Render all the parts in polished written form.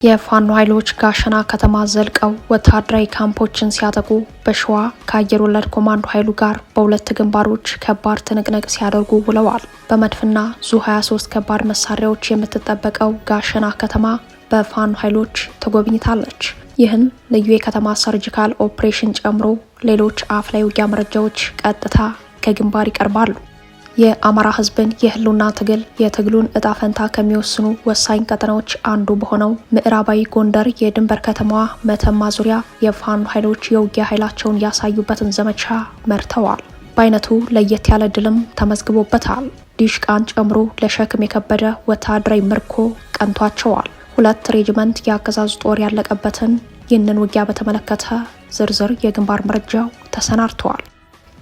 የፋኖ ኃይሎች ጋሸና ከተማ ዘልቀው ወታደራዊ ካምፖችን ሲያጠቁ በሸዋ ከአየር ወለድ ኮማንዶ ኃይሉ ጋር በሁለት ግንባሮች ከባድ ትንቅንቅ ሲያደርጉ ውለዋል። በመድፍና ዙ23 ከባድ መሳሪያዎች የምትጠበቀው ጋሸና ከተማ በፋኖ ኃይሎች ተጎብኝታለች። ይህን ልዩ የከተማ ሰርጂካል ኦፕሬሽን ጨምሮ ሌሎች አፍላይ ውጊያ መረጃዎች ቀጥታ ከግንባር ይቀርባሉ። የአማራ ሕዝብን የህልውና ትግል የትግሉን እጣ ፈንታ ከሚወስኑ ወሳኝ ቀጠናዎች አንዱ በሆነው ምዕራባዊ ጎንደር የድንበር ከተማዋ መተማ ዙሪያ የፋኖ ኃይሎች የውጊያ ኃይላቸውን ያሳዩበትን ዘመቻ መርተዋል። በአይነቱ ለየት ያለ ድልም ተመዝግቦበታል። ዲሽቃን ጨምሮ ለሸክም የከበደ ወታደራዊ ምርኮ ቀንቷቸዋል። 2 ሬጅመንት የአገዛዙ ጦር ያለቀበትን ይህንን ውጊያ በተመለከተ ዝርዝር የግንባር መረጃው ተሰናድተዋል።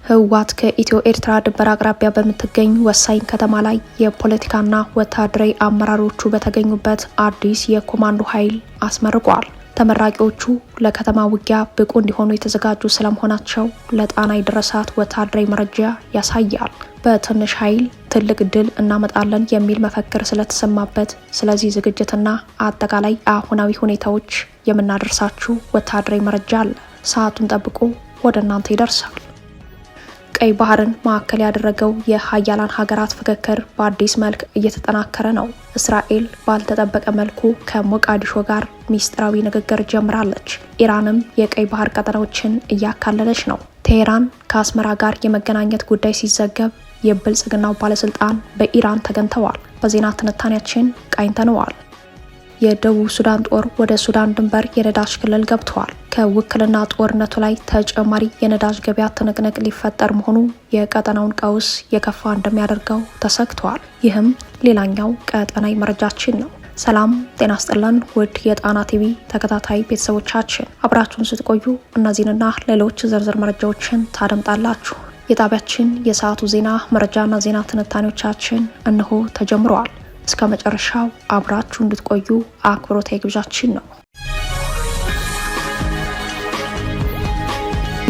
ህወሓት ከኢትዮ ኤርትራ ድንበር አቅራቢያ በምትገኝ ወሳኝ ከተማ ላይ የፖለቲካና ወታደራዊ አመራሮቹ በተገኙበት አዲስ የኮማንዶ ኃይል አስመርቋል። ተመራቂዎቹ ለከተማ ውጊያ ብቁ እንዲሆኑ የተዘጋጁ ስለመሆናቸው ለጣና የደረሳት ወታደራዊ መረጃ ያሳያል። በትንሽ ኃይል ትልቅ ድል እናመጣለን የሚል መፈክር ስለተሰማበት ስለዚህ ዝግጅትና አጠቃላይ አሁናዊ ሁኔታዎች የምናደርሳችሁ ወታደራዊ መረጃ አለ። ሰዓቱን ጠብቆ ወደ እናንተ ይደርሳል። ቀይ ባህርን ማዕከል ያደረገው የሀያላን ሀገራት ፍክክር በአዲስ መልክ እየተጠናከረ ነው። እስራኤል ባልተጠበቀ መልኩ ከሞቃዲሾ ጋር ሚስጥራዊ ንግግር ጀምራለች። ኢራንም የቀይ ባህር ቀጠናዎችን እያካለለች ነው። ቴሄራን ከአስመራ ጋር የመገናኘት ጉዳይ ሲዘገብ የብልጽግናው ባለስልጣን በኢራን ተገኝተዋል። በዜና ትንታኔያችን ቃኝተነዋል። የደቡብ ሱዳን ጦር ወደ ሱዳን ድንበር የነዳጅ ክልል ገብተዋል። ከውክልና ጦርነቱ ላይ ተጨማሪ የነዳጅ ገበያ ትንቅንቅ ሊፈጠር መሆኑ የቀጠናውን ቀውስ የከፋ እንደሚያደርገው ተሰግቷል። ይህም ሌላኛው ቀጠናዊ መረጃችን ነው። ሰላም ጤና ስጥልን ውድ የጣና ቲቪ ተከታታይ ቤተሰቦቻችን፣ አብራችሁን ስትቆዩ እነዚህንና ሌሎች ዝርዝር መረጃዎችን ታደምጣላችሁ። የጣቢያችን የሰዓቱ ዜና መረጃና ዜና ትንታኔዎቻችን እነሆ ተጀምረዋል። እስከ መጨረሻው አብራችሁ እንድትቆዩ አክብሮታዊ ግብዣችን ነው።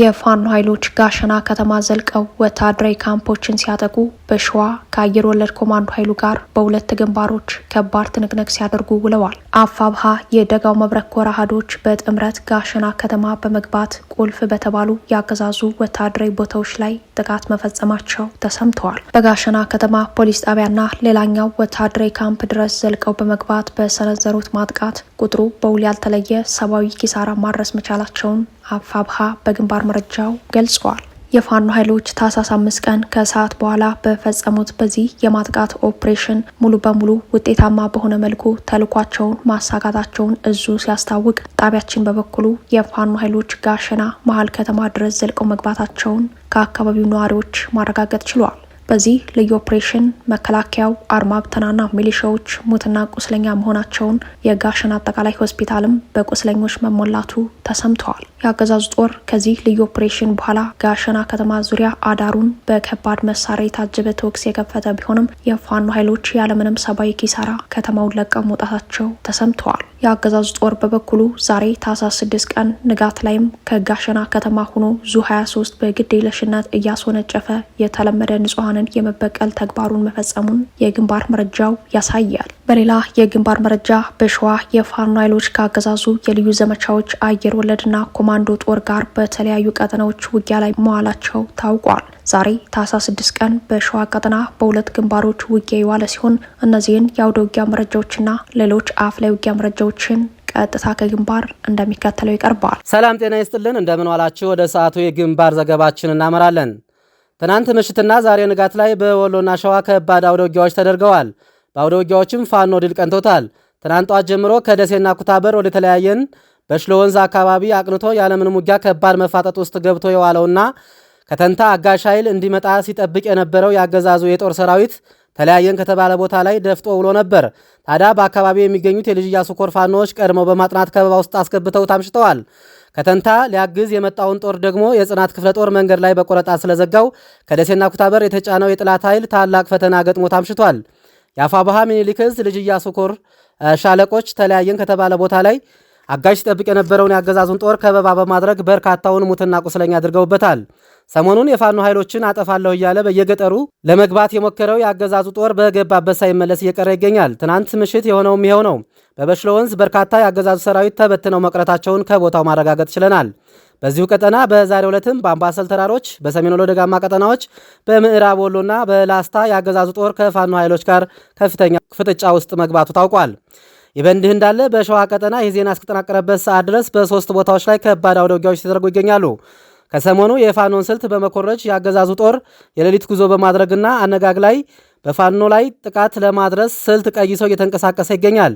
የፋኖ ኃይሎች ጋሸና ከተማ ዘልቀው ወታደራዊ ካምፖችን ሲያጠቁ በሸዋ ከአየር ወለድ ኮማንዶ ኃይሉ ጋር በሁለት ግንባሮች ከባድ ትንቅንቅ ሲያደርጉ ውለዋል። አፋብሃ የደጋው መብረቅ ኮር አሃዶች በጥምረት ጋሸና ከተማ በመግባት ቁልፍ በተባሉ ያገዛዙ ወታደራዊ ቦታዎች ላይ ጥቃት መፈጸማቸው ተሰምተዋል። በጋሸና ከተማ ፖሊስ ጣቢያና ሌላኛው ወታደራዊ ካምፕ ድረስ ዘልቀው በመግባት በሰነዘሩት ማጥቃት ቁጥሩ በውል ያልተለየ ሰብአዊ ኪሳራ ማድረስ መቻላቸውን አፋብሃ በግንባር መረጃው ገልጸዋል። የፋኖ ኃይሎች ታህሳስ 5 ቀን ከሰዓት በኋላ በፈጸሙት በዚህ የማጥቃት ኦፕሬሽን ሙሉ በሙሉ ውጤታማ በሆነ መልኩ ተልኳቸውን ማሳካታቸውን እዙ ሲያስታውቅ፣ ጣቢያችን በበኩሉ የፋኖ ኃይሎች ጋሸና መሀል ከተማ ድረስ ዘልቀው መግባታቸውን ከአካባቢው ነዋሪዎች ማረጋገጥ ችሏል። በዚህ ልዩ ኦፕሬሽን መከላከያው አድማ ብተናና ሚሊሻዎች ሙትና ቁስለኛ መሆናቸውን፣ የጋሸና አጠቃላይ ሆስፒታልም በቁስለኞች መሞላቱ ተሰምተዋል። የአገዛዙ ጦር ከዚህ ልዩ ኦፕሬሽን በኋላ ጋሸና ከተማ ዙሪያ አዳሩን በከባድ መሳሪያ የታጀበ ተኩስ የከፈተ ቢሆንም የፋኖ ኃይሎች ያለምንም ሰብአዊ ኪሳራ ከተማውን ለቀው መውጣታቸው ተሰምተዋል። የአገዛዙ ጦር በበኩሉ ዛሬ ታህሳስ 6 ቀን ንጋት ላይም ከጋሸና ከተማ ሆኖ ዙ23 በግድ የለሽነት እያስወነጨፈ የተለመደ ንጹሐንን የመበቀል ተግባሩን መፈጸሙን የግንባር መረጃው ያሳያል። በሌላ የግንባር መረጃ በሸዋ የፋኖ ኃይሎች ከአገዛዙ የልዩ ዘመቻዎች አየር ወለድና ኮማንዶ ጦር ጋር በተለያዩ ቀጠናዎች ውጊያ ላይ መዋላቸው ታውቋል። ዛሬ ታህሳስ 6 ቀን በሸዋ ቀጠና በሁለት ግንባሮች ውጊያ የዋለ ሲሆን እነዚህን የአውደ ውጊያ መረጃዎችና ሌሎች አፍላይ ውጊያ መረጃዎችን ቀጥታ ከግንባር እንደሚከተለው ይቀርባል። ሰላም ጤና ይስጥልን፣ እንደምን ዋላችሁ። ወደ ሰዓቱ የግንባር ዘገባችን እናመራለን። ትናንት ምሽትና ዛሬ ንጋት ላይ በወሎና ሸዋ ከባድ አውደ ውጊያዎች ተደርገዋል። በአውደ ውጊያዎችም ፋኖ ድል ቀንቶታል። ትናንት ጧት ጀምሮ ከደሴና ኩታበር ወደ ተለያየን በሽሎ ወንዝ አካባቢ አቅንቶ ያለምንም ውጊያ ከባድ መፋጠጥ ውስጥ ገብቶ የዋለውና ከተንታ አጋሽ ኃይል እንዲመጣ ሲጠብቅ የነበረው ያገዛዙ የጦር ሰራዊት ተለያየን ከተባለ ቦታ ላይ ደፍጦ ውሎ ነበር። ታዲያ በአካባቢው የሚገኙት የልጅ ኢያሱ ኮር ፋኖዎች ቀድመው በማጥናት ከበባ ውስጥ አስገብተው ታምሽተዋል። ከተንታ ሊያግዝ የመጣውን ጦር ደግሞ የጽናት ክፍለ ጦር መንገድ ላይ በቆረጣ ስለዘጋው ከደሴና ኩታበር የተጫነው የጥላት ኃይል ታላቅ ፈተና ገጥሞ ታምሽቷል። የአፋብሃ ሚኒሊክ ዕዝ ልጅ ኢያሱ ኮር ሻለቆች ተለያየን ከተባለ ቦታ ላይ አጋዥ ሲጠብቅ የነበረውን ያገዛዙን ጦር ከበባ በማድረግ በርካታውን ሙትና ቁስለኛ አድርገውበታል። ሰሞኑን የፋኖ ኃይሎችን አጠፋለሁ እያለ በየገጠሩ ለመግባት የሞከረው የአገዛዙ ጦር በገባበት ሳይመለስ እየቀረ ይገኛል። ትናንት ምሽት የሆነውም ይኸው ነው። በበሽሎ ወንዝ በርካታ የአገዛዙ ሰራዊት ተበትነው መቅረታቸውን ከቦታው ማረጋገጥ ችለናል። በዚሁ ቀጠና በዛሬው ዕለትም በአምባሰል ተራሮች፣ በሰሜን ወሎ ደጋማ ቀጠናዎች፣ በምዕራብ ወሎና በላስታ የአገዛዙ ጦር ከፋኖ ኃይሎች ጋር ከፍተኛ ፍጥጫ ውስጥ መግባቱ ታውቋል። ይህ በእንዲህ እንዳለ በሸዋ ቀጠና ይህ ዜና እስከተጠናቀረበት ሰዓት ድረስ በ3 ቦታዎች ላይ ከባድ አውደ ውጊያዎች ተደርጎ ይገኛሉ። ከሰሞኑ የፋኖን ስልት በመኮረጅ የአገዛዙ ጦር የሌሊት ጉዞ በማድረግና አነጋግ ላይ በፋኖ ላይ ጥቃት ለማድረስ ስልት ቀይሶ እየተንቀሳቀሰ ይገኛል።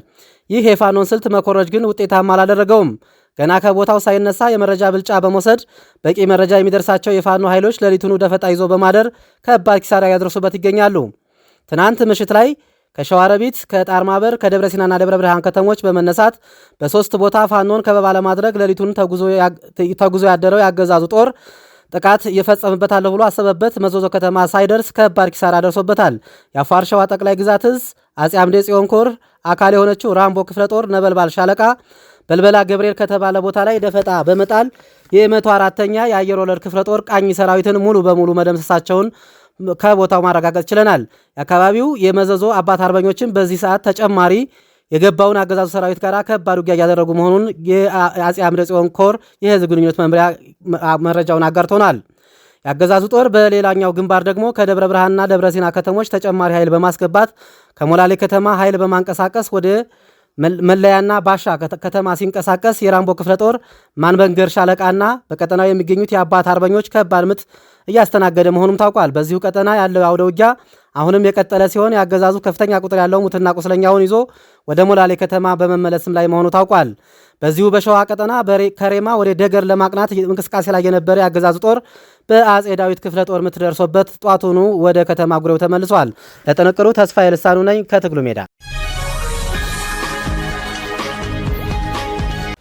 ይህ የፋኖን ስልት መኮረጅ ግን ውጤታማ አላደረገውም። ገና ከቦታው ሳይነሳ የመረጃ ብልጫ በመውሰድ በቂ መረጃ የሚደርሳቸው የፋኖ ኃይሎች ሌሊቱን ደፈጣ ይዞ በማደር ከባድ ኪሳራ ያደርሱበት ይገኛሉ። ትናንት ምሽት ላይ ከሸዋረቢት፣ ከጣርማበር፣ ከደብረ ሲናና ደብረ ብርሃን ከተሞች በመነሳት በ3 ቦታ ፋኖን ከበባ ለማድረግ ሌሊቱን ተጉዞ ያደረው የአገዛዙ ጦር ጥቃት እየፈጸምበታል ብሎ አሰበበት መዞዞ ከተማ ሳይደርስ ከባድ ኪሳራ ደርሶበታል። የአፋር ሸዋ ጠቅላይ ግዛት እዝ አጼ አምደ ጽዮን ኮር አካል የሆነችው ራምቦ ክፍለ ጦር ነበልባል ሻለቃ በልበላ ገብርኤል ከተባለ ቦታ ላይ ደፈጣ በመጣል የ104ኛ የአየር ወለድ ክፍለ ጦር ቃኝ ሰራዊትን ሙሉ በሙሉ መደምሰሳቸውን ከቦታው ማረጋገጥ ችለናል። የአካባቢው የመዘዞ አባት አርበኞችን በዚህ ሰዓት ተጨማሪ የገባውን አገዛዙ ሰራዊት ጋር ከባድ ውጊያ እያደረጉ መሆኑን የአጼ አምደ ጽዮን ኮር የህዝብ ግንኙነት መምሪያ መረጃውን አጋርቶናል። የአገዛዙ ጦር በሌላኛው ግንባር ደግሞ ከደብረ ብርሃንና ደብረ ሲና ከተሞች ተጨማሪ ኃይል በማስገባት ከሞላሌ ከተማ ኃይል በማንቀሳቀስ ወደ መለያና ባሻ ከተማ ሲንቀሳቀስ የራምቦ ክፍለ ጦር ማንበንገር ሻለቃና በቀጠናው የሚገኙት የአባት አርበኞች ከባድ ምት እያስተናገደ መሆኑም ታውቋል። በዚሁ ቀጠና ያለው አውደ ውጊያ አሁንም የቀጠለ ሲሆን የአገዛዙ ከፍተኛ ቁጥር ያለው ሙትና ቁስለኛውን ይዞ ወደ ሞላሌ ከተማ በመመለስም ላይ መሆኑ ታውቋል። በዚሁ በሸዋ ቀጠና ከሬማ ወደ ደገር ለማቅናት እንቅስቃሴ ላይ የነበረ የአገዛዙ ጦር በአጼ ዳዊት ክፍለ ጦር ምት ደርሶበት ጧቱኑ ወደ ከተማ ጉሬው ተመልሷል። ለጥንቅሩ ተስፋዬ ልሳኑ ነኝ ከትግሉ ሜዳ።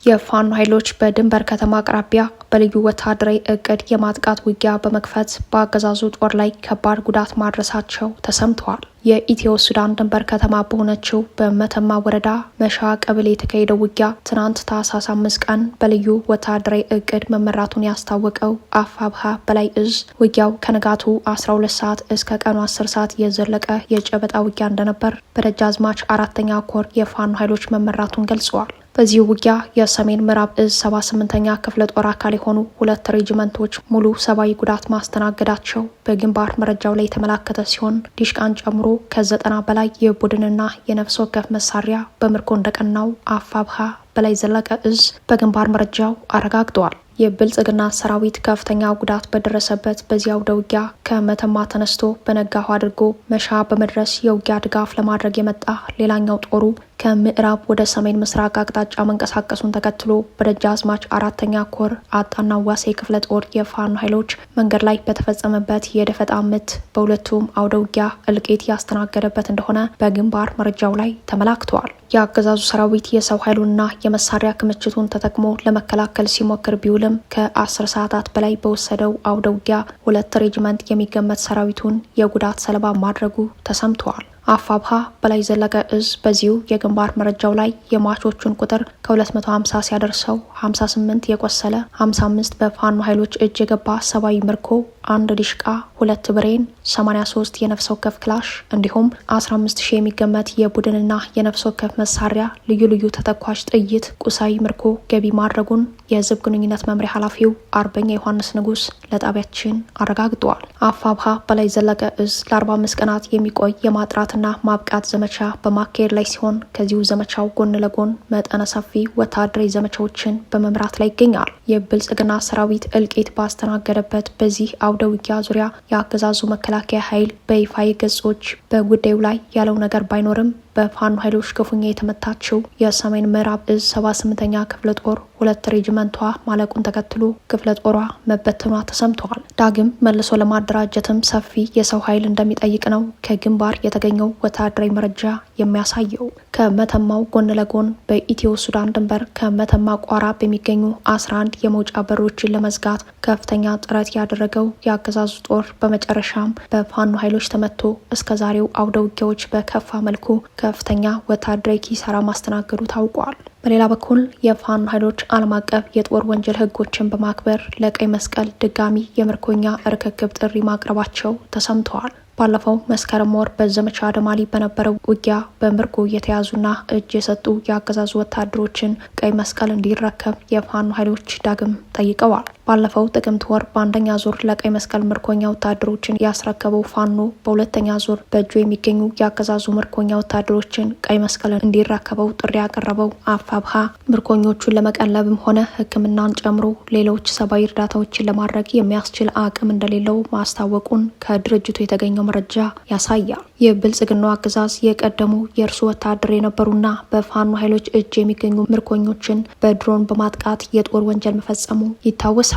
የፋኖ ኃይሎች በድንበር ከተማ አቅራቢያ በልዩ ወታደራዊ እቅድ የማጥቃት ውጊያ በመክፈት በአገዛዙ ጦር ላይ ከባድ ጉዳት ማድረሳቸው ተሰምተዋል። የኢትዮ ሱዳን ድንበር ከተማ በሆነችው በመተማ ወረዳ መሻ ቀበሌ የተካሄደው ውጊያ ትናንት ታህሳስ 5 ቀን በልዩ ወታደራዊ እቅድ መመራቱን ያስታወቀው አፋብሃ በላይ እዝ ውጊያው ከንጋቱ 12 ሰዓት እስከ ቀኑ 10 ሰዓት የዘለቀ የጨበጣ ውጊያ እንደነበር በደጃዝማች 4ኛ ኮር የፋኖ ኃይሎች መመራቱን ገልጸዋል። በዚህ ውጊያ የሰሜን ምዕራብ እዝ 78ኛ ክፍለ ጦር አካል የሆኑ 2 ሬጅመንቶች ሙሉ ሰብአዊ ጉዳት ማስተናገዳቸው በግንባር መረጃው ላይ የተመላከተ ሲሆን ዲሽቃን ጨምሮ ከ90 በላይ የቡድንና የነፍስ ወከፍ መሳሪያ በምርኮ እንደቀናው አፋብሃ በላይ ዘለቀ እዝ በግንባር መረጃው አረጋግጠዋል። የብልጽግና ሰራዊት ከፍተኛ ጉዳት በደረሰበት በዚያው ውጊያ ከመተማ ተነስቶ በነጋሁ አድርጎ መሻ በመድረስ የውጊያ ድጋፍ ለማድረግ የመጣ ሌላኛው ጦሩ ከምዕራብ ወደ ሰሜን ምስራቅ አቅጣጫ መንቀሳቀሱን ተከትሎ በደጃዝማች 4ኛ ኮር አጣና ዋሴ ክፍለ ጦር የፋኖ ኃይሎች መንገድ ላይ በተፈጸመበት የደፈጣ ምት በሁለቱም አውደ ውጊያ እልቂት ያስተናገደበት እንደሆነ በግንባር መረጃው ላይ ተመላክተዋል። የአገዛዙ ሰራዊት የሰው ኃይሉንና የመሳሪያ ክምችቱን ተጠቅሞ ለመከላከል ሲሞክር ቢውልም ከ10 ሰዓታት በላይ በወሰደው አውደ ውጊያ 2 ሬጅመንት የሚገመት ሰራዊቱን የጉዳት ሰለባ ማድረጉ ተሰምተዋል። አፋብሃ በላይ ዘለቀ እዝ በዚሁ የግንባር መረጃው ላይ የሟቾቹን ቁጥር ከ250 ሲያደርሰው 58 የቆሰለ 55 በፋኖ ኃይሎች እጅ የገባ ሰብአዊ ምርኮ 1 ዲሽቃ 2 ብሬን 83 የነፍስ ወከፍ ክላሽ እንዲሁም 15000 የሚገመት የቡድንና የነፍስ ወከፍ መሳሪያ ልዩ ልዩ ተተኳሽ ጥይት ቁሳዊ ምርኮ ገቢ ማድረጉን የህዝብ ግንኙነት መምሪያ ኃላፊው አርበኛ ዮሐንስ ንጉስ ለጣቢያችን አረጋግጠዋል። አፋብሃ በላይ ዘለቀ እዝ ለ45 ቀናት የሚቆይ የማጥራትና ማብቃት ዘመቻ በማካሄድ ላይ ሲሆን ከዚሁ ዘመቻው ጎን ለጎን መጠነ ሰፊ ወታደራዊ ዘመቻዎችን በመምራት ላይ ይገኛል። የብልጽግና ሰራዊት እልቂት ባስተናገደበት በዚህ አውደ ውጊያ ዙሪያ የአገዛዙ መከላከያ ኃይል በይፋ ገጾች በጉዳዩ ላይ ያለው ነገር ባይኖርም በፋኖ ኃይሎች ክፉኛ የተመታችው የሰሜን ምዕራብ እዝ 78ኛ ክፍለ ጦር 2 ሬጅመንቷ ማለቁን ተከትሎ ክፍለ ጦሯ መበተኗ ተሰምተዋል። ዳግም መልሶ ለማደራጀትም ሰፊ የሰው ኃይል እንደሚጠይቅ ነው ከግንባር የተገኘው ወታደራዊ መረጃ የሚያሳየው። ከመተማው ጎን ለጎን በኢትዮ ሱዳን ድንበር ከመተማ ቋራ በሚገኙ 11 የመውጫ በሮችን ለመዝጋት ከፍተኛ ጥረት ያደረገው የአገዛዙ ጦር በመጨረሻም በፋኖ ኃይሎች ተመቶ እስከ ዛሬው አውደ ውጊያዎች በከፋ መልኩ ከፍተኛ ወታደራዊ ኪሳራ ማስተናገዱ ታውቋል። በሌላ በኩል የፋኖ ኃይሎች ዓለም አቀፍ የጦር ወንጀል ሕጎችን በማክበር ለቀይ መስቀል ድጋሚ የምርኮኛ ርክክብ ጥሪ ማቅረባቸው ተሰምተዋል። ባለፈው መስከረም ወር በዘመቻ አደማሊ በነበረው ውጊያ በምርኮ የተያዙና እጅ የሰጡ የአገዛዙ ወታደሮችን ቀይ መስቀል እንዲረከብ የፋኖ ኃይሎች ዳግም ጠይቀዋል። ባለፈው ጥቅምት ወር በአንደኛ ዙር ለቀይ መስቀል ምርኮኛ ወታደሮችን ያስረከበው ፋኖ በሁለተኛ ዙር በእጁ የሚገኙ የአገዛዙ ምርኮኛ ወታደሮችን ቀይ መስቀል እንዲረከበው ጥሪ ያቀረበው አፋብሃ ምርኮኞቹን ለመቀለብም ሆነ ሕክምናን ጨምሮ ሌሎች ሰብአዊ እርዳታዎችን ለማድረግ የሚያስችል አቅም እንደሌለው ማስታወቁን ከድርጅቱ የተገኘው መረጃ ያሳያል። የብልጽግናው አገዛዝ የቀደሙ የእርሱ ወታደር የነበሩና በፋኖ ኃይሎች እጅ የሚገኙ ምርኮኞችን በድሮን በማጥቃት የጦር ወንጀል መፈጸሙ ይታወሳል።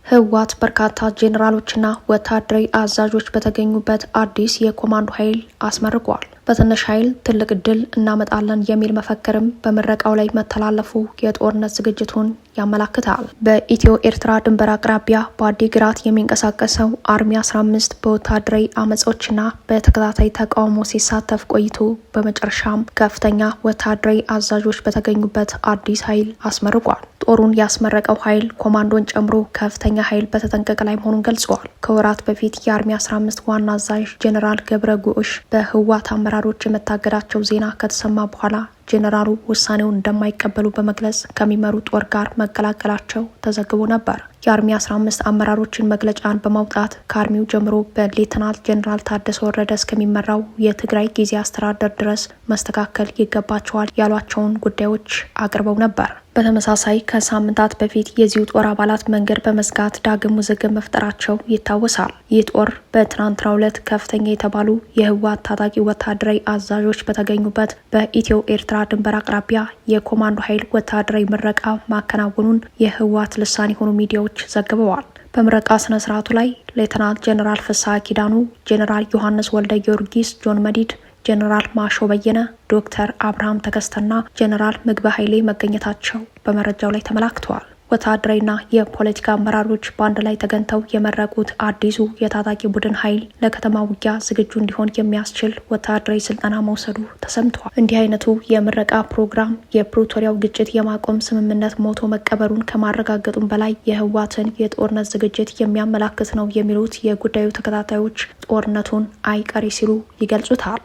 ህወሓት በርካታ ጄኔራሎችና ወታደራዊ አዛዦች በተገኙበት አዲስ የኮማንዶ ኃይል አስመርቋል። በትንሽ ኃይል ትልቅ ድል እናመጣለን የሚል መፈክርም በምረቃው ላይ መተላለፉ የጦርነት ዝግጅቱን ያመላክታል። በኢትዮ ኤርትራ ድንበር አቅራቢያ በአዲግራት የሚንቀሳቀሰው አርሚ 15 በወታደራዊ አመጾችና በተከታታይ ተቃውሞ ሲሳተፍ ቆይቶ በመጨረሻም ከፍተኛ ወታደራዊ አዛዦች በተገኙበት አዲስ ኃይል አስመርቋል። ጦሩን ያስመረቀው ኃይል ኮማንዶን ጨምሮ ከፍተኛ ኃይል በተጠንቀቅ ላይ መሆኑን ገልጸዋል። ከወራት በፊት የአርሚ 15 ዋና አዛዥ ጄኔራል ገብረ ጉዑሽ በህወሓት አመራሮች የመታገዳቸው ዜና ከተሰማ በኋላ ጄኔራሉ ውሳኔውን እንደማይቀበሉ በመግለጽ ከሚመሩ ጦር ጋር መቀላቀላቸው ተዘግቦ ነበር። የአርሚ 15 አመራሮችን መግለጫን በማውጣት ከአርሚው ጀምሮ በሌተናል ጄኔራል ታደሰ ወረደ እስከሚመራው የትግራይ ጊዜ አስተዳደር ድረስ መስተካከል ይገባቸዋል ያሏቸውን ጉዳዮች አቅርበው ነበር። በተመሳሳይ ከሳምንታት በፊት የዚሁ ጦር አባላት መንገድ በመዝጋት ዳግም ውዝግብ መፍጠራቸው ይታወሳል። ይህ ጦር በትናንትናው ዕለት ከፍተኛ የተባሉ የህወሓት ታጣቂ ወታደራዊ አዛዦች በተገኙበት በኢትዮ ኤርትራ ድንበር አቅራቢያ የኮማንዶ ኃይል ወታደራዊ ምረቃ ማከናወኑን የህወሓት ልሳን የሆኑ ሚዲያዎች ዘግበዋል። በምረቃ ስነ ስርዓቱ ላይ ሌተናል ጄኔራል ፍስሐ ኪዳኑ፣ ጄኔራል ዮሐንስ ወልደ ጊዮርጊስ ጆን መዲድ፣ ጄኔራል ማሾ በየነ፣ ዶክተር አብርሃም ተከስተና ጄኔራል ምግበ ኃይሌ መገኘታቸው በመረጃው ላይ ተመላክተዋል። ወታደራዊና የፖለቲካ አመራሮች በአንድ ላይ ተገኝተው የመረቁት አዲሱ የታጣቂ ቡድን ኃይል ለከተማ ውጊያ ዝግጁ እንዲሆን የሚያስችል ወታደራዊ ስልጠና መውሰዱ ተሰምቷል። እንዲህ አይነቱ የምረቃ ፕሮግራም የፕሪቶሪያው ግጭት የማቆም ስምምነት ሞቶ መቀበሩን ከማረጋገጡም በላይ የህወሓትን የጦርነት ዝግጅት የሚያመላክት ነው የሚሉት የጉዳዩ ተከታታዮች ጦርነቱን አይቀሬ ሲሉ ይገልጹታል።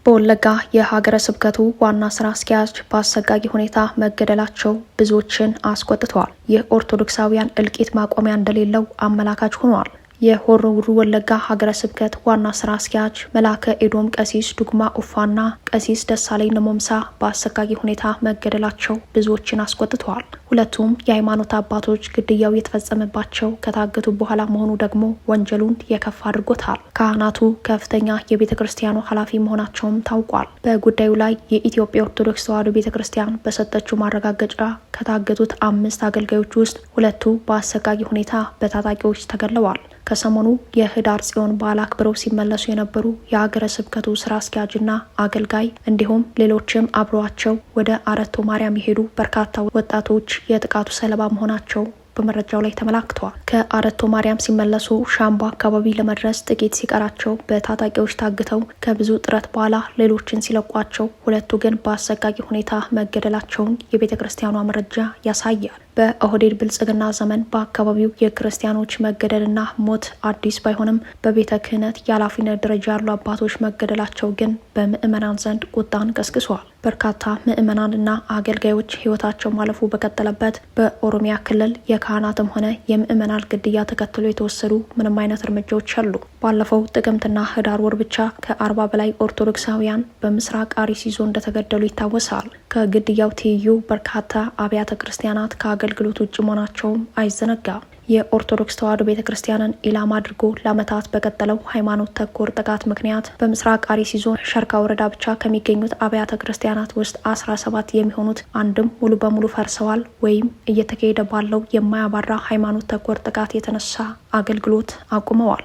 በወለጋ የሀገረ ስብከቱ ዋና ስራ አስኪያጅ በአሰቃቂ ሁኔታ መገደላቸው ብዙዎችን አስቆጥተዋል። የኦርቶዶክሳውያን እልቂት ማቆሚያ እንደሌለው አመላካች ሆኗል። የሆሮ ጉዱሩ ወለጋ ሀገረ ስብከት ዋና ስራ አስኪያጅ መላከ ኤዶም ቀሲስ ዱግማ ኡፋና ቀሲስ ደሳለኝ ነሞምሳ በአሰቃቂ ሁኔታ መገደላቸው ብዙዎችን አስቆጥተዋል። ሁለቱም የሃይማኖት አባቶች ግድያው የተፈጸመባቸው ከታገቱ በኋላ መሆኑ ደግሞ ወንጀሉን የከፋ አድርጎታል። ካህናቱ ከፍተኛ የቤተ ክርስቲያኑ ኃላፊ መሆናቸውም ታውቋል። በጉዳዩ ላይ የኢትዮጵያ ኦርቶዶክስ ተዋሕዶ ቤተ ክርስቲያን በሰጠችው ማረጋገጫ ከታገቱት 5 አገልጋዮች ውስጥ 2 በአሰቃቂ ሁኔታ በታጣቂዎች ተገድለዋል። ከሰሞኑ የህዳር ጽዮን በዓል አክብረው ሲመለሱ የነበሩ የሀገረ ስብከቱ ስራ አስኪያጅና አገልጋይ እንዲሁም ሌሎችም አብረዋቸው ወደ አረቶ ማርያም የሄዱ በርካታ ወጣቶች የጥቃቱ ሰለባ መሆናቸው በመረጃው ላይ ተመላክተዋል። ከአረቶ ማርያም ሲመለሱ ሻምቦ አካባቢ ለመድረስ ጥቂት ሲቀራቸው በታጣቂዎች ታግተው ከብዙ ጥረት በኋላ ሌሎችን ሲለቋቸው 2 ግን በአሰቃቂ ሁኔታ መገደላቸውን የቤተ ክርስቲያኗ መረጃ ያሳያል። በኦህዴድ ብልጽግና ዘመን በአካባቢው የክርስቲያኖች መገደልና ሞት አዲስ ባይሆንም በቤተ ክህነት የኃላፊነት ደረጃ ያሉ አባቶች መገደላቸው ግን በምዕመናን ዘንድ ቁጣን ቀስቅሷል። በርካታ ምዕመናንና አገልጋዮች ህይወታቸው ማለፉ በቀጠለበት በኦሮሚያ ክልል የካህናትም ሆነ የምዕመናን ግድያ ተከትሎ የተወሰዱ ምንም አይነት እርምጃዎች አሉ። ባለፈው ጥቅምትና ህዳር ወር ብቻ ከ40 በላይ ኦርቶዶክሳውያን በምስራቅ አርሲ ዞን እንደተገደሉ ይታወሳል። ከግድያው ትይዩ በርካታ አብያተ ክርስቲያናት ከአገልግሎት ውጭ መሆናቸውም አይዘነጋም። የኦርቶዶክስ ተዋሕዶ ቤተ ክርስቲያንን ኢላማ አድርጎ ለዓመታት በቀጠለው ሃይማኖት ተኮር ጥቃት ምክንያት በምስራቅ አርሲ ዞን ሸርካ ወረዳ ብቻ ከሚገኙት አብያተ ክርስቲያናት ውስጥ 17 የሚሆኑት አንድም ሙሉ በሙሉ ፈርሰዋል ወይም እየተካሄደ ባለው የማያባራ ሃይማኖት ተኮር ጥቃት የተነሳ አገልግሎት አቁመዋል።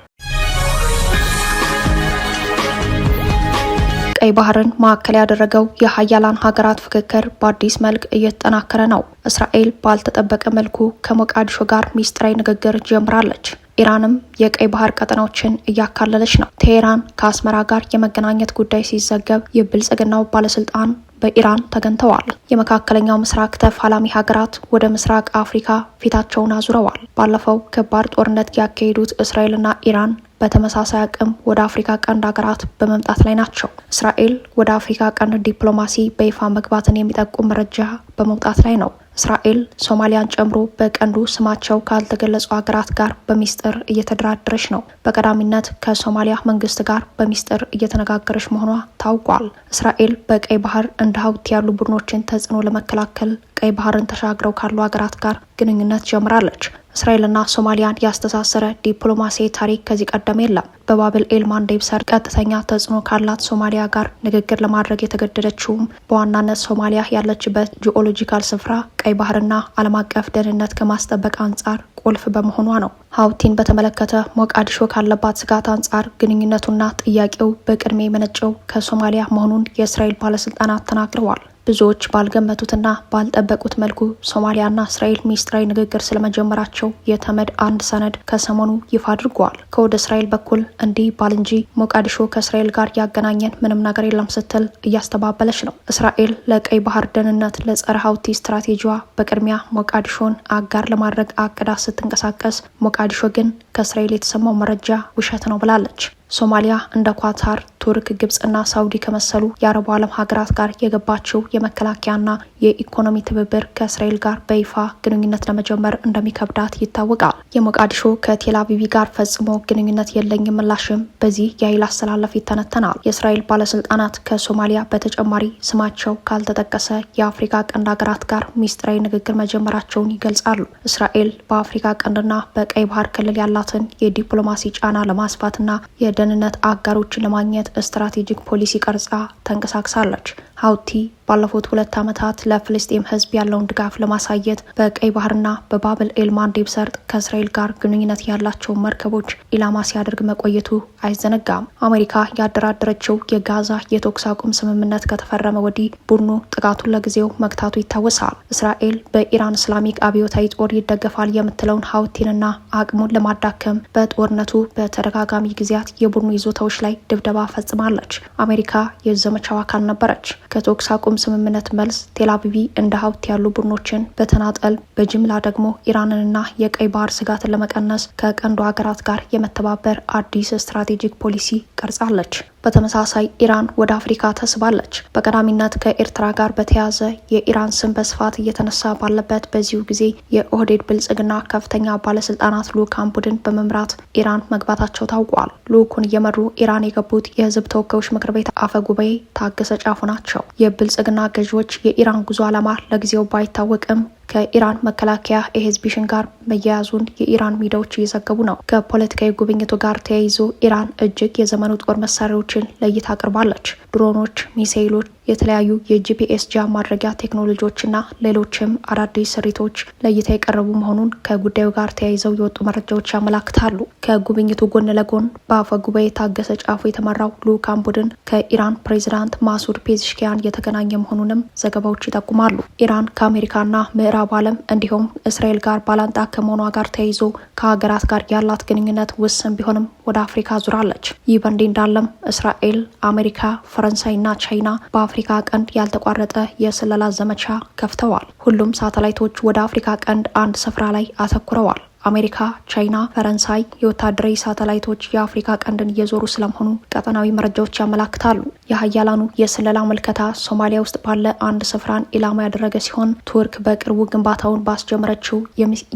ቀይ ባህርን ማዕከል ያደረገው የሀያላን ሀገራት ፍክክር በአዲስ መልክ እየተጠናከረ ነው። እስራኤል ባልተጠበቀ መልኩ ከሞቃዲሾ ጋር ሚስጥራዊ ንግግር ጀምራለች። ኢራንም የቀይ ባህር ቀጠናዎችን እያካለለች ነው። ቴሄራን ከአስመራ ጋር የመገናኘት ጉዳይ ሲዘገብ የብልጽግናው ባለስልጣን በኢራን ተገኝተዋል። የመካከለኛው ምስራቅ ተፋላሚ ሀገራት ወደ ምስራቅ አፍሪካ ፊታቸውን አዙረዋል። ባለፈው ከባድ ጦርነት ያካሄዱት እስራኤልና ኢራን በተመሳሳይ አቅም ወደ አፍሪካ ቀንድ ሀገራት በመምጣት ላይ ናቸው። እስራኤል ወደ አፍሪካ ቀንድ ዲፕሎማሲ በይፋ መግባትን የሚጠቁም መረጃ በመውጣት ላይ ነው። እስራኤል ሶማሊያን ጨምሮ በቀንዱ ስማቸው ካልተገለጹ ሀገራት ጋር በሚስጥር እየተደራደረች ነው። በቀዳሚነት ከሶማሊያ መንግስት ጋር በሚስጥር እየተነጋገረች መሆኗ ታውቋል። እስራኤል በቀይ ባህር እንደ ሀውቲ ያሉ ቡድኖችን ተጽዕኖ ለመከላከል ቀይ ባህርን ተሻግረው ካሉ ሀገራት ጋር ግንኙነት ጀምራለች። እስራኤልና ሶማሊያን ያስተሳሰረ ዲፕሎማሲ ታሪክ ከዚህ ቀደም የለም። በባብል ኤል ማንዴብ ሰር ቀጥተኛ ተጽዕኖ ካላት ሶማሊያ ጋር ንግግር ለማድረግ የተገደደችውም በዋናነት ሶማሊያ ያለችበት ጂኦሎጂካል ስፍራ ቀይ ባህርና ዓለም አቀፍ ደህንነት ከማስጠበቅ አንጻር ቁልፍ በመሆኗ ነው። ሀውቲን በተመለከተ ሞቃዲሾ ካለባት ስጋት አንጻር ግንኙነቱና ጥያቄው በቅድሚያ የመነጨው ከሶማሊያ መሆኑን የእስራኤል ባለስልጣናት ተናግረዋል። ብዙዎች ባልገመቱትና ባልጠበቁት መልኩ ሶማሊያና እስራኤል ሚስጥራዊ ንግግር ስለመጀመራቸው የተመድ አንድ ሰነድ ከሰሞኑ ይፋ አድርገዋል። ከወደ እስራኤል በኩል እንዲህ ባል እንጂ ሞቃዲሾ ከእስራኤል ጋር ያገናኘን ምንም ነገር የለም ስትል እያስተባበለች ነው። እስራኤል ለቀይ ባህር ደህንነት ለጸረ ሀውቲ ስትራቴጂዋ በቅድሚያ ሞቃዲሾን አጋር ለማድረግ አቅዳ ስትንቀሳቀስ፣ ሞቃዲሾ ግን ከእስራኤል የተሰማው መረጃ ውሸት ነው ብላለች። ሶማሊያ እንደ ኳታር፣ ቱርክ፣ ግብጽና ሳውዲ ከመሰሉ የአረቡ ዓለም ሀገራት ጋር የገባችው የመከላከያና የኢኮኖሚ ትብብር ከእስራኤል ጋር በይፋ ግንኙነት ለመጀመር እንደሚከብዳት ይታወቃል። የሞቃዲሾ ከቴል አቪቭ ጋር ፈጽሞ ግንኙነት የለኝም ምላሽም በዚህ የኃይል አስተላለፍ ይተነተናል። የእስራኤል ባለስልጣናት ከሶማሊያ በተጨማሪ ስማቸው ካልተጠቀሰ የአፍሪካ ቀንድ ሀገራት ጋር ሚስጥራዊ ንግግር መጀመራቸውን ይገልጻሉ። እስራኤል በአፍሪካ ቀንድና በቀይ ባህር ክልል ያላትን የዲፕሎማሲ ጫና ለማስፋትና የደህንነት አጋሮችን ለማግኘት ስትራቴጂክ ፖሊሲ ቀርጻ ተንቀሳቅሳለች። ሀውቲ ባለፉት 2 ዓመታት ለፍልስጤም ህዝብ ያለውን ድጋፍ ለማሳየት በቀይ ባህርና በባብል ኤል ማንዴብ ሰርጥ ከእስራኤል ጋር ግንኙነት ያላቸውን መርከቦች ኢላማ ሲያደርግ መቆየቱ አይዘነጋም። አሜሪካ ያደራደረችው የጋዛ የተኩስ አቁም ስምምነት ከተፈረመ ወዲህ ቡድኑ ጥቃቱን ለጊዜው መግታቱ ይታወሳል። እስራኤል በኢራን እስላሚክ አብዮታዊ ጦር ይደገፋል የምትለውን ሀውቲንና አቅሙን ለማዳከም በጦርነቱ በተደጋጋሚ ጊዜያት የቡድኑ ይዞታዎች ላይ ድብደባ ፈጽማለች። አሜሪካ የዘመቻው አካል ነበረች። ከተኩስ አቁም ስምምነት መልስ ቴል አቪቭ እንደ ሀውቲ ያሉ ቡድኖችን በተናጠል በጅምላ ደግሞ ኢራንንና የቀይ ባህር ስጋትን ለመቀነስ ከቀንዱ ሀገራት ጋር የመተባበር አዲስ ስትራቴጂክ ፖሊሲ ቀርጻለች። በተመሳሳይ ኢራን ወደ አፍሪካ ተስባለች። በቀዳሚነት ከኤርትራ ጋር በተያያዘ የኢራን ስም በስፋት እየተነሳ ባለበት በዚሁ ጊዜ የኦህዴድ ብልጽግና ከፍተኛ ባለስልጣናት ልዑካን ቡድን በመምራት ኢራን መግባታቸው ታውቋል። ልዑኩን እየመሩ ኢራን የገቡት የህዝብ ተወካዮች ምክር ቤት አፈ ጉባኤ ታገሰ ጫፉ ናቸው። የብልጽግና ገዢዎች የኢራን ጉዞ ዓላማ ለጊዜው ባይታወቅም ከኢራን መከላከያ ኤህዝቢሽን ጋር መያያዙን የኢራን ሚዲያዎች እየዘገቡ ነው። ከፖለቲካዊ ጉብኝቱ ጋር ተያይዞ ኢራን እጅግ የዘመኑ ጦር መሳሪያዎችን ለይታ አቅርባለች። ድሮኖች፣ ሚሳይሎች፣ የተለያዩ የጂፒኤስ ጃም ማድረጊያ ቴክኖሎጂዎችና ሌሎችም አዳዲስ ስሪቶች ለይታ የቀረቡ መሆኑን ከጉዳዩ ጋር ተያይዘው የወጡ መረጃዎች ያመላክታሉ። ከጉብኝቱ ጎን ለጎን በአፈ ጉባኤ ታገሰ ጫፉ የተመራው ልዑካን ቡድን ከኢራን ፕሬዚዳንት ማሱድ ፔዚሽኪያን የተገናኘ መሆኑንም ዘገባዎች ይጠቁማሉ። ኢራን ከአሜሪካና ምዕራብ ዓለም እንዲሁም እስራኤል ጋር ባላንጣ ከመሆኗ ጋር ተያይዞ ከሀገራት ጋር ያላት ግንኙነት ውስን ቢሆንም ወደ አፍሪካ ዙራለች። ይህ በእንዲህ እንዳለም እስራኤል፣ አሜሪካ፣ ፈረንሳይና ቻይና በአፍሪካ ቀንድ ያልተቋረጠ የስለላ ዘመቻ ከፍተዋል። ሁሉም ሳተላይቶች ወደ አፍሪካ ቀንድ አንድ ስፍራ ላይ አተኩረዋል። አሜሪካ፣ ቻይና፣ ፈረንሳይ የወታደራዊ ሳተላይቶች የአፍሪካ ቀንድን እየዞሩ ስለመሆኑ ቀጠናዊ መረጃዎች ያመላክታሉ። የሀያላኑ የስለላ ምልከታ ሶማሊያ ውስጥ ባለ አንድ ስፍራን ኢላማ ያደረገ ሲሆን ቱርክ በቅርቡ ግንባታውን ባስጀመረችው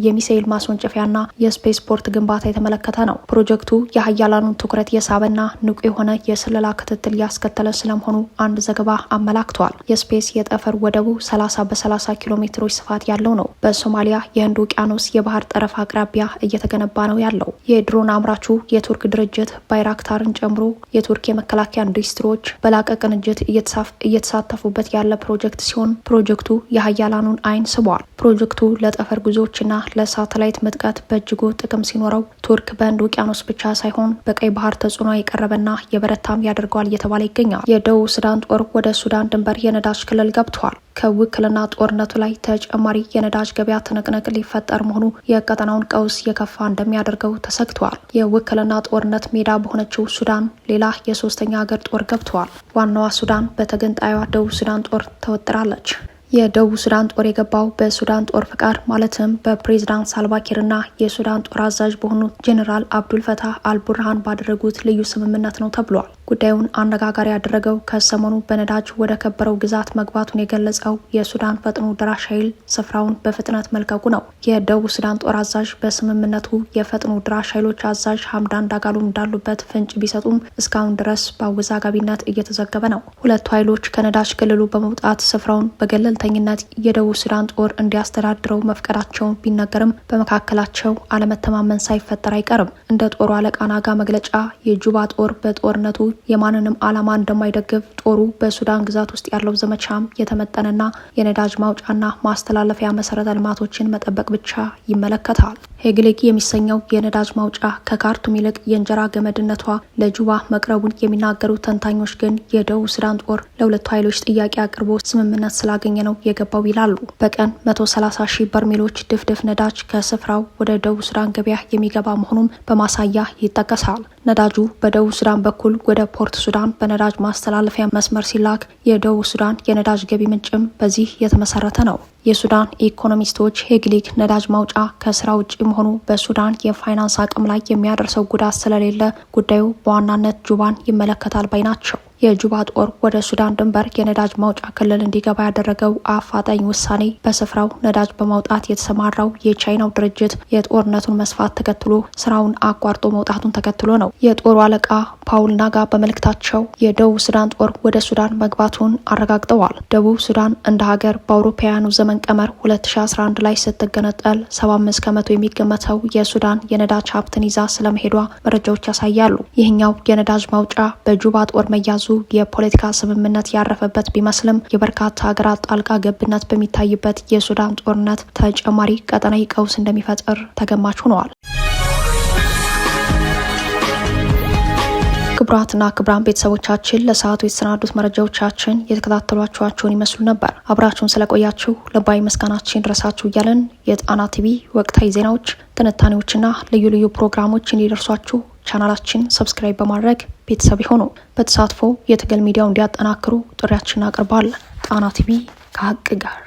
የሚሳኤል ማስወንጨፊያና የስፔስ ፖርት ግንባታ የተመለከተ ነው። ፕሮጀክቱ የሀያላኑን ትኩረት የሳበና ንቁ የሆነ የስለላ ክትትል ያስከተለ ስለመሆኑ አንድ ዘገባ አመላክቷል። የስፔስ የጠፈር ወደቡ 30 በ30 ኪሎ ሜትሮች ስፋት ያለው ነው። በሶማሊያ የህንድ ውቅያኖስ የባህር ጠረፍ አቅራቢያ እየተገነባ ነው ያለው። የድሮን አምራቹ የቱርክ ድርጅት ባይራክታርን ጨምሮ የቱርክ የመከላከያ ኢንዱስትሪዎች በላቀ ቅንጅት እየተሳተፉበት ያለ ፕሮጀክት ሲሆን ፕሮጀክቱ የሀያላኑን አይን ስቧል። ፕሮጀክቱ ለጠፈር ጉዞዎችና ለሳተላይት ምጥቀት በእጅጉ ጥቅም ሲኖረው ቱርክ በህንድ ውቅያኖስ ብቻ ሳይሆን በቀይ ባህር ተጽዕኖ የቀረበና የበረታም ያደርገዋል እየተባለ ይገኛል። የደቡብ ሱዳን ጦር ወደ ሱዳን ድንበር የነዳጅ ክልል ገብቷል። ከውክልና ጦርነቱ ላይ ተጨማሪ የነዳጅ ገበያ ትንቅንቅ ሊፈጠር መሆኑ የቀጠናውን ቀውስ የከፋ እንደሚያደርገው ተሰግቷል። የውክልና ጦርነት ሜዳ በሆነችው ሱዳን ሌላ የሶስተኛ ሀገር ጦር ገብቷል። ዋናዋ ሱዳን በተገንጣዩዋ ደቡብ ሱዳን ጦር ተወጥራለች። የደቡብ ሱዳን ጦር የገባው በሱዳን ጦር ፍቃድ ማለትም በፕሬዝዳንት ሳልቫኪርና የሱዳን ጦር አዛዥ በሆኑት ጄኔራል አብዱልፈታህ አልቡርሃን ባደረጉት ልዩ ስምምነት ነው ተብሏል። ጉዳዩን አነጋጋሪ ያደረገው ከሰሞኑ በነዳጅ ወደ ከበረው ግዛት መግባቱን የገለጸው የሱዳን ፈጥኖ ደራሽ ኃይል ስፍራውን በፍጥነት መልቀቁ ነው። የደቡብ ሱዳን ጦር አዛዥ በስምምነቱ የፈጥኖ ደራሽ ኃይሎች አዛዥ ሐምዳን ዳጋሎ እንዳሉበት ፍንጭ ቢሰጡም እስካሁን ድረስ በአወዛጋቢነት እየተዘገበ ነው። ሁለቱ ኃይሎች ከነዳጅ ክልሉ በመውጣት ስፍራውን በገለልተኝነት የደቡብ ሱዳን ጦር እንዲያስተዳድረው መፍቀዳቸውን ቢነገርም በመካከላቸው አለመተማመን ሳይፈጠር አይቀርም። እንደ ጦሩ አለቃ ናጋ መግለጫ የጁባ ጦር በጦርነቱ የማንንም ዓላማ እንደማይደግፍ ጦሩ በሱዳን ግዛት ውስጥ ያለው ዘመቻም የተመጠነና የነዳጅ ማውጫና ማስተላለፊያ መሰረተ ልማቶችን መጠበቅ ብቻ ይመለከታል። ሄግሌግ የሚሰኘው የነዳጅ ማውጫ ከካርቱም ይልቅ የእንጀራ ገመድነቷ ለጁባ መቅረቡን የሚናገሩ ተንታኞች ግን የደቡብ ሱዳን ጦር ለሁለቱ ኃይሎች ጥያቄ አቅርቦ ስምምነት ስላገኘ ነው የገባው ይላሉ። በቀን 130 ሺህ በርሜሎች ድፍድፍ ነዳጅ ከስፍራው ወደ ደቡብ ሱዳን ገበያ የሚገባ መሆኑን በማሳያ ይጠቀሳል። ነዳጁ በደቡብ ሱዳን በኩል ወደ ፖርት ሱዳን በነዳጅ ማስተላለፊያ መስመር ሲላክ የደቡብ ሱዳን የነዳጅ ገቢ ምንጭም በዚህ የተመሰረተ ነው። የሱዳን ኢኮኖሚስቶች ሄግሊግ ነዳጅ ማውጫ ከስራ ውጭ መሆኑ በሱዳን የፋይናንስ አቅም ላይ የሚያደርሰው ጉዳት ስለሌለ ጉዳዩ በዋናነት ጁባን ይመለከታል ባይ ናቸው። የጁባ ጦር ወደ ሱዳን ድንበር የነዳጅ ማውጫ ክልል እንዲገባ ያደረገው አፋጣኝ ውሳኔ በስፍራው ነዳጅ በማውጣት የተሰማራው የቻይናው ድርጅት የጦርነቱን መስፋት ተከትሎ ስራውን አቋርጦ መውጣቱን ተከትሎ ነው። የጦሩ አለቃ ፓውል ናጋ በመልእክታቸው የደቡብ ሱዳን ጦር ወደ ሱዳን መግባቱን አረጋግጠዋል። ደቡብ ሱዳን እንደ ሀገር በአውሮፓውያኑ ዘመን ቀመር 2011 ላይ ስትገነጠል 75 ከመቶ የሚገመተው የሱዳን የነዳጅ ሀብትን ይዛ ስለመሄዷ መረጃዎች ያሳያሉ። ይህኛው የነዳጅ ማውጫ በጁባ ጦር መያዙ የፖለቲካ ስምምነት ያረፈበት ቢመስልም የበርካታ ሀገራት ጣልቃ ገብነት በሚታይበት የሱዳን ጦርነት ተጨማሪ ቀጠናዊ ቀውስ እንደሚፈጥር ተገማች ሆነዋል። ክቡራትና ክቡራን ቤተሰቦቻችን ለሰዓቱ የተሰናዱት መረጃዎቻችን የተከታተሏችኋቸውን ይመስሉ ነበር። አብራችሁን ስለቆያችሁ ልባዊ ምስጋናችን ይድረሳችሁ እያለን የጣና ቲቪ ወቅታዊ ዜናዎች፣ ትንታኔዎችና ልዩ ልዩ ፕሮግራሞች እንዲደርሷችሁ ቻናላችን ሰብስክራይብ በማድረግ ቤተሰብ ይሁኑ። በተሳትፎ የትግል ሚዲያው እንዲያጠናክሩ ጥሪያችንን አቅርባለን። ጣና ቲቪ ከሀቅ ጋር